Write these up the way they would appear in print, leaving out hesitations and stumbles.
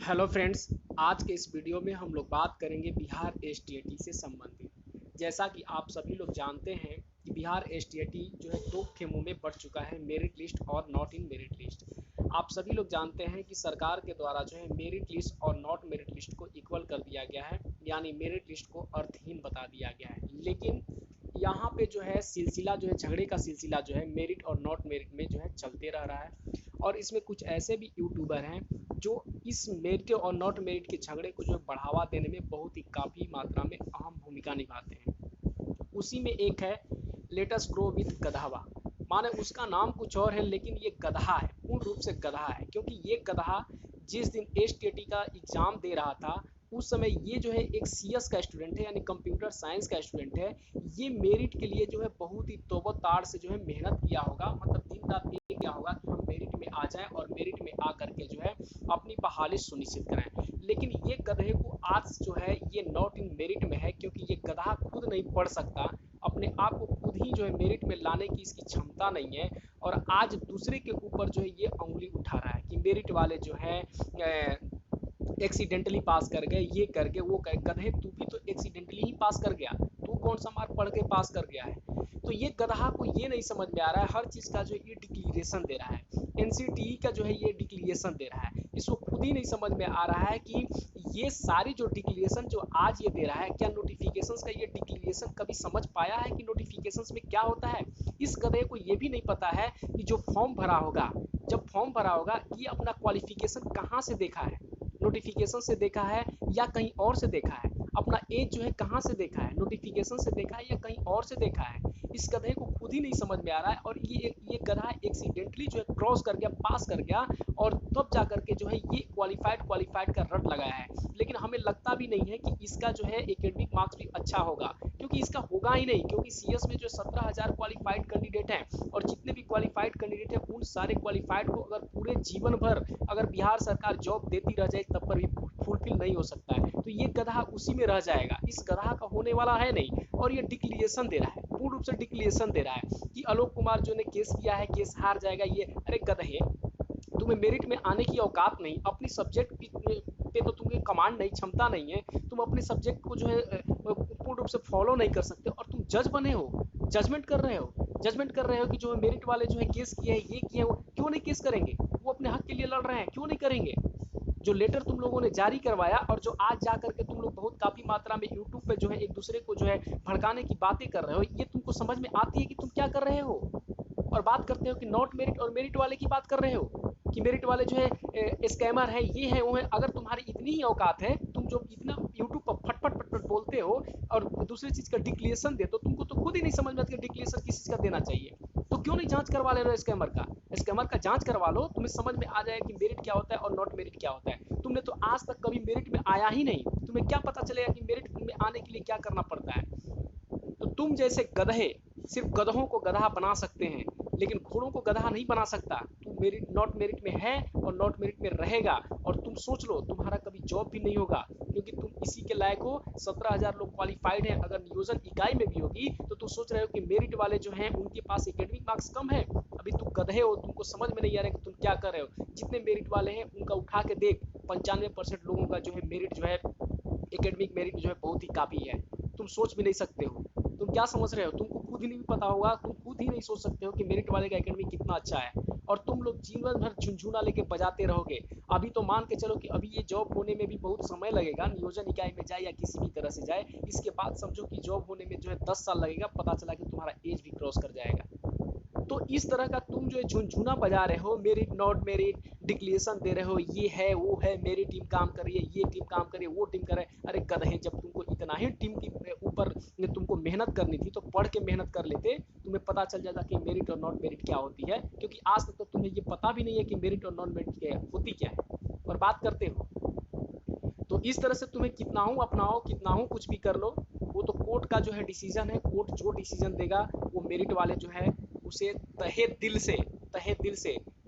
Hello friends. आज के इस वीडियो में हम लोग बात करेंगे बिहार एसटीईटी से संबंधित। जैसा कि आप सभी लोग जानते हैं कि बिहार एसटीईटी जो है दो खेमों में बढ़ चुका है, मेरिट लिस्ट और नॉट इन मेरिट लिस्ट। आप सभी लोग जानते हैं कि सरकार के द्वारा जो है मेरिट लिस्ट और नॉट मेरिट लिस्ट को इक्वल कर दिया गया है, यानी मेरिट लिस्ट को अर्थहीन बता दिया गया है। लेकिन यहाँ पे जो है सिलसिला जो है झगड़े का सिलसिला जो है मेरिट और नॉट मेरिट में जो है चलते रह रहा है। और इसमें कुछ ऐसे भी यूट्यूबर हैं जो इस मेरिट और नॉट मेरिट के झगड़े को जो बढ़ावा देने में बहुत ही काफ़ी मात्रा में अहम भूमिका निभाते हैं। उसी में एक है लेटस ग्रो विद गधावा। माने उसका नाम कुछ और है लेकिन ये गधा है, पूर्ण रूप से गधा है, क्योंकि ये गधा जिस दिन एसटीईटी का एग्जाम दे रहा था उस समय ये जो है एक सीएस का स्टूडेंट है, यानी कंप्यूटर साइंस का स्टूडेंट है। ये मेरिट के लिए जो है बहुत ही तोबो ताड़ से जो है मेहनत किया होगा, मतलब दिन रात एक किया होगा कि हम मेरिट में आ जाएं और मेरिट में आ करके जो है अपनी बहाली सुनिश्चित कराएं। लेकिन ये गधे को आज जो है ये नॉट इन मेरिट में है, क्योंकि ये गधा खुद नहीं पढ़ सकता, अपने आप को खुद ही जो है मेरिट में लाने की इसकी क्षमता नहीं है। और आज दूसरे के ऊपर जो है ये उंगली उठा रहा है कि मेरिट वाले जो है एक्सीडेंटली पास कर गए, ये कर गए, वो कर गधे। तू भी तो एक्सीडेंटली ही पास कर गया, तू कौन सा मार्क पढ़ के पास कर गया है? तो ये गधा को ये नहीं समझ में आ रहा है, हर चीज का जो ये डिक्लेरेशन दे रहा है, एनसीटीई का जो है ये डिक्लेरेशन दे रहा है। इसको खुद ही नहीं समझ में आ रहा है कि ये सारी जो डिक्लेरेशन जो आज ये दे रहा है, क्या नोटिफिकेशन का ये डिक्लेरेशन कभी समझ पाया है कि नोटिफिकेशन में क्या होता है? इस गधे को ये भी नहीं पता है कि जो फॉर्म भरा होगा, जब फॉर्म भरा होगा, ये अपना क्वालिफिकेशन कहाँ से देखा है? नोटिफिकेशन से देखा है या कहीं और से देखा है? अपना एज जो है कहाँ से देखा है? नोटिफिकेशन से देखा है या कहीं और से देखा है? इस गधे को खुद ही नहीं समझ में आ रहा है। और ये गधा एक्सीडेंटली जो है क्रॉस कर गया, पास कर गया, और तब जा करके जो है ये क्वालिफाइड का रट लगाया है। लेकिन हमें लगता भी नहीं है कि इसका जो है एकेडमिक मार्क्स भी अच्छा होगा, क्योंकि इसका होगा ही नहीं। क्योंकि सीएस में जो 17,000 क्वालिफाइड कैंडिडेट हैं, और जितने भी क्वालिफाइड कैंडिडेट हैं उन सारे क्वालिफाइड को अगर पूरे जीवन भर अगर बिहार सरकार जॉब देती रह जाए तब पर भी फुलफिल नहीं हो सकता है। तो ये गधा उसी में रह जाएगा, इस गधा का होने वाला है नहीं। और ये डिक्लेरेशन दे रहा है, पूर्ण रूप से डिक्लेरेशन दे रहा है कि आलोक कुमार जो ने केस किया है केस हार जाएगा। ये अरे गधे, तुम्हें मेरिट में आने की औकात नहीं, अपनी सब्जेक्ट पे तो तुम्हें कमांड नहीं, क्षमता नहीं है, तुम अपने सब्जेक्ट को जो है पूर्ण रूप से फॉलो नहीं कर सकते, और तुम जज बने हो, जजमेंट कर रहे हो, जजमेंट कर रहे हो कि जो मेरिट वाले जो है केस किए हैं, ये किए हैं, वो क्यों नहीं केस करेंगे? वो अपने हक के लिए लड़ रहे हैं, क्यों नहीं करेंगे? जो लेटर तुम लोगों ने जारी करवाया, और जो आज जा करके तुम लोग बहुत काफी मात्रा में यूट्यूब पे जो है एक दूसरे को जो है भड़काने की बातें कर रहे हो, ये तुमको समझ में आती है कि तुम क्या कर रहे हो? और बात करते हो कि नॉट मेरिट और मेरिट वाले की बात कर रहे हो कि मेरिट वाले जो है स्कैमर है, ये है वो है। अगर तुम्हारी इतनी ही औकात है, तुम जो इतना यूट्यूब पर फटफट फटफट बोलते हो और दूसरी चीज का डिक्लेरेशन दे, तो तुमको तो खुद ही नहीं समझ में आता कि डिक्लेरेशन किस चीज का देना चाहिए। तो क्यों नहीं जांच करवा ले रहे हो स्कैमर का? स्कैमर का जांच करवा लो, तुम्हें समझ में आ जाएगा कि मेरिट क्या होता है और नॉट मेरिट क्या होता है। तुमने तो आज तक कभी मेरिट में आया ही नहीं, तुम्हें क्या पता चलेगा कि मेरिट में आने के लिए क्या करना पड़ता है? तो तुम जैसे गधे सिर्फ गधों को गधा बना सकते हैं, लेकिन घोड़ों को गधा नहीं बना सकता। तू मेरिट नॉट मेरिट में है और नॉट मेरिट में रहेगा, और तुम सोच लो तुम्हारा कभी जॉब भी नहीं होगा, क्योंकि तुम इसी के लायक हो। 17,000 लोग क्वालिफाइड हैं, अगर नियोजन इकाई में भी होगी तो तुम सोच रहे हो कि मेरिट वाले जो हैं उनके पास एकेडमिक मार्क्स कम है। अभी तुम गधे हो, तुमको समझ में नहीं आ रहा है कि तुम क्या कर रहे हो। जितने मेरिट वाले हैं उनका उठा के देख, 95% लोगों का जो है मेरिट जो है एकेडमिक मेरिट जो है बहुत ही काफ़ी है। तुम सोच भी नहीं सकते हो, तुम क्या समझ रहे हो? तुमको खुद ही नहीं पता होगा, तुम खुद ही नहीं सोच सकते हो कि मेरिट वाले का एकेडमिक कितना अच्छा है, और तुम लोग जीवन भर झुंझुना लेके बजाते रहोगे। अभी तो मान के चलो कि अभी ये जॉब होने में भी बहुत समय लगेगा, नियोजन इकाई में जाए या किसी भी तरह से जाए, इसके बाद समझो कि जॉब होने में जो है 10 साल लगेगा, पता चला कि तुम्हारा एज भी क्रॉस कर जाएगा। तो इस तरह का तुम जो है झुनझुना बजा रहे हो, मेरिट नॉट मेरिट डिक्लेरेशन दे रहे हो, ये है वो है, मेरी टीम काम कर रही है, ये टीम काम कर रही है, वो टीम कर रही है। अरे गधे, जब तुमको इतना ही टीम के ऊपर तुमको मेहनत करनी थी तो पढ़ के मेहनत कर लेते, तुम्हें पता चल जाता कि मेरिट और नॉट मेरिट क्या होती है। क्योंकि आज तक तो तुम्हें ये पता भी नहीं है कि मेरिट और नॉन मेरिट क्या होती क्या है, और बात करते हो। तो इस तरह से तुम्हें कितना हूँ अपनाओ, कितना हूँ कुछ भी कर लो, वो तो कोर्ट का जो है डिसीजन है। कोर्ट जो डिसीजन देगा वो मेरिट वाले जो है उसे तहे दिल से,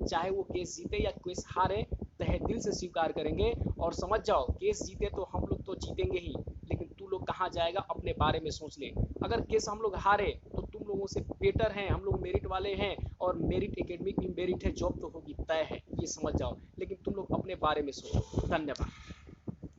चाहे वो केस जीते या केस हारे, तहे दिल से स्वीकार करेंगे। और समझ जाओ, केस जीते तो हम लोग तो जीतेंगे ही, लेकिन तू लोग कहाँ जाएगा अपने बारे में सोच ले। अगर केस हम लोग हारे तो तुम लोग लोगों से बेटर हैं, हम लोग मेरिट वाले हैं और मेरिट एकेडमिक में मेरिट है, जॉब तो होगी तय है, ये समझ जाओ। लेकिन तुम लोग अपने बारे में सोचो। धन्यवाद।